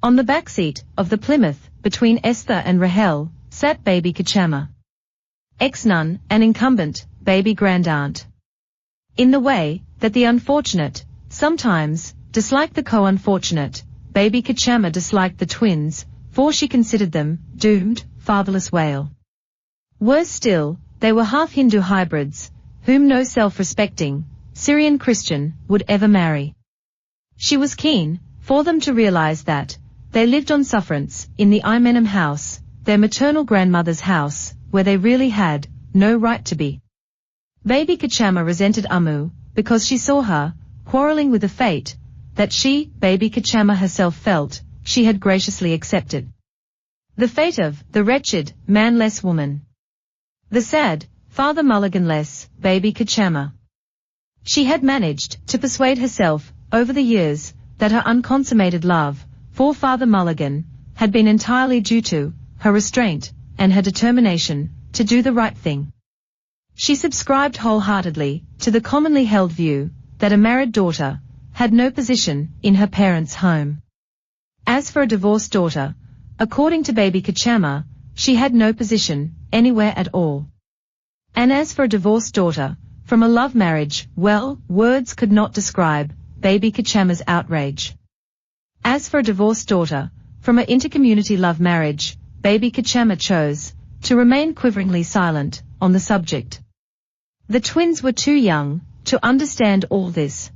On the back seat of the Plymouth, between Esther and Rahel, sat baby Kachama. Ex-nun and incumbent, baby grandaunt. In the way that the unfortunate sometimes disliked the co-unfortunate, baby Kachama disliked the twins, for she considered them doomed, fatherless whale. Worse still, they were half Hindu hybrids, whom no self-respecting Syrian Christian would ever marry. She was keen for them to realize that they lived on sufferance in the Imenem house, their maternal grandmother's house, where they really had no right to be. Baby Kachama resented Amu because she saw her quarreling with the fate that she, baby Kachama herself, felt she had graciously accepted. The fate of the wretched, manless woman. The sad, Father Mulligan-less, baby Kachama. She had managed to persuade herself over the years that her unconsummated love for Father Mulligan had been entirely due to her restraint and her determination to do the right thing. She subscribed wholeheartedly to the commonly held view that a married daughter had no position in her parents' home. As for a divorced daughter, according to baby Kachama, she had no position anywhere at all. And as for a divorced daughter from a love marriage, well, words could not describe baby Kachama's outrage. As for a divorced daughter from an intercommunity love marriage, baby Kachama chose to remain quiveringly silent on the subject. The twins were too young to understand all this.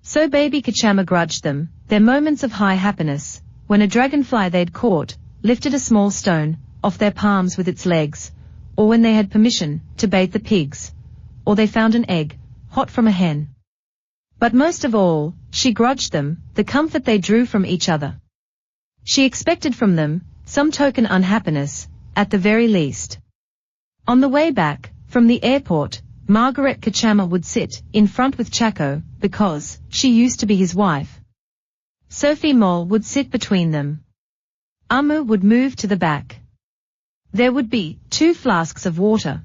So baby Kachama grudged them their moments of high happiness, when a dragonfly they'd caught lifted a small stone off their palms with its legs, or when they had permission to bathe the pigs, or they found an egg, hot from a hen. But most of all, she grudged them the comfort they drew from each other. She expected from them some token unhappiness, at the very least. On the way back from the airport, Margaret Kachama would sit in front with Chaco, because she used to be his wife. Sophie Moll would sit between them. Amu would move to the back. There would be 2 flasks of water.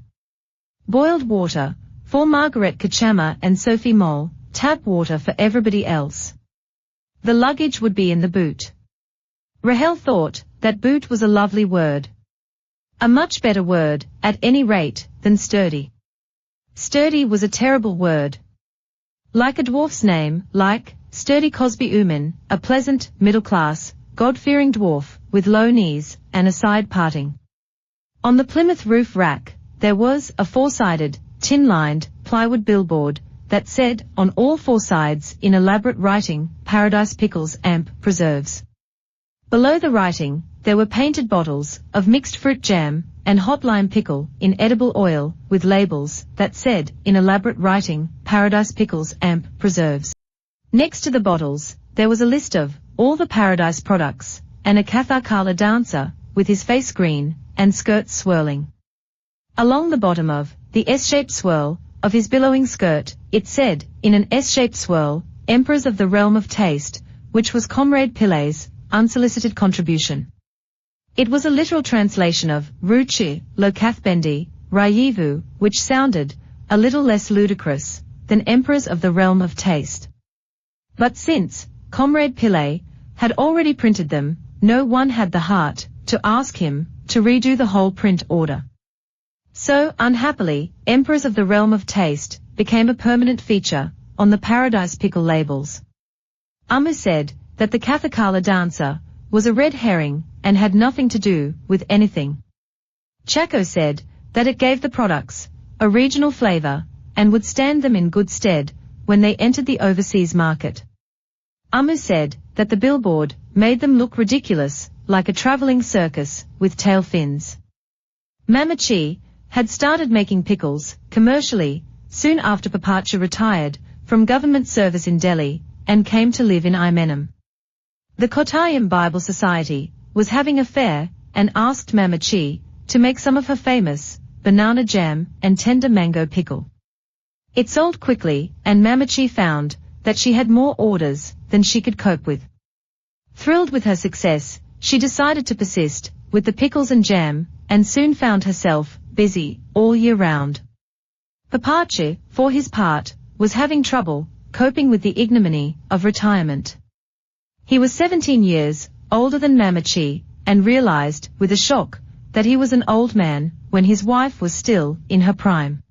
Boiled water for Margaret Kachama and Sophie Moll, tap water for everybody else. The luggage would be in the boot. Rahel thought that boot was a lovely word. A much better word, at any rate, than sturdy. Sturdy was a terrible word. Like a dwarf's name, like Sturdy Cosby Uman, a pleasant, middle-class, God-fearing dwarf, with low knees, and a side parting. On the Plymouth roof rack, there was a 4-sided, tin-lined, plywood billboard, that said, on all 4 sides, in elaborate writing, Paradise Pickles Amp Preserves. Below the writing, there were painted bottles of mixed fruit jam and hot lime pickle in edible oil, with labels that said, in elaborate writing, Paradise Pickles Amp Preserves. Next to the bottles, there was a list of all the Paradise products, and a Kathakala dancer, with his face green, and skirts swirling. Along the bottom of the S-shaped swirl of his billowing skirt, it said, in an S-shaped swirl, Emperors of the Realm of Taste, which was Comrade Pillai's unsolicited contribution. It was a literal translation of Ruchi, Lokathbendi, Rayivu, which sounded a little less ludicrous than Emperors of the Realm of Taste. But since Comrade Pillai had already printed them, no one had the heart to ask him to redo the whole print order. So, unhappily, Emperors of the Realm of Taste became a permanent feature on the Paradise Pickle labels. Amu said that the Kathakala dancer was a red herring and had nothing to do with anything. Chaco said that it gave the products a regional flavor and would stand them in good stead when they entered the overseas market. Amu said that the billboard made them look ridiculous, like a traveling circus with tail fins. Mamachi had started making pickles commercially soon after Papacha retired from government service in Delhi and came to live in Imenem. The Kottayam Bible Society was having a fair and asked Mamachi to make some of her famous banana jam and tender mango pickle. It sold quickly, and Mamachi found that she had more orders than she could cope with. Thrilled with her success, she decided to persist with the pickles and jam, and soon found herself busy all year round. Papacha, for his part, was having trouble coping with the ignominy of retirement. He was 17 years older than Mamachi, and realized, with a shock, that he was an old man, when his wife was still in her prime.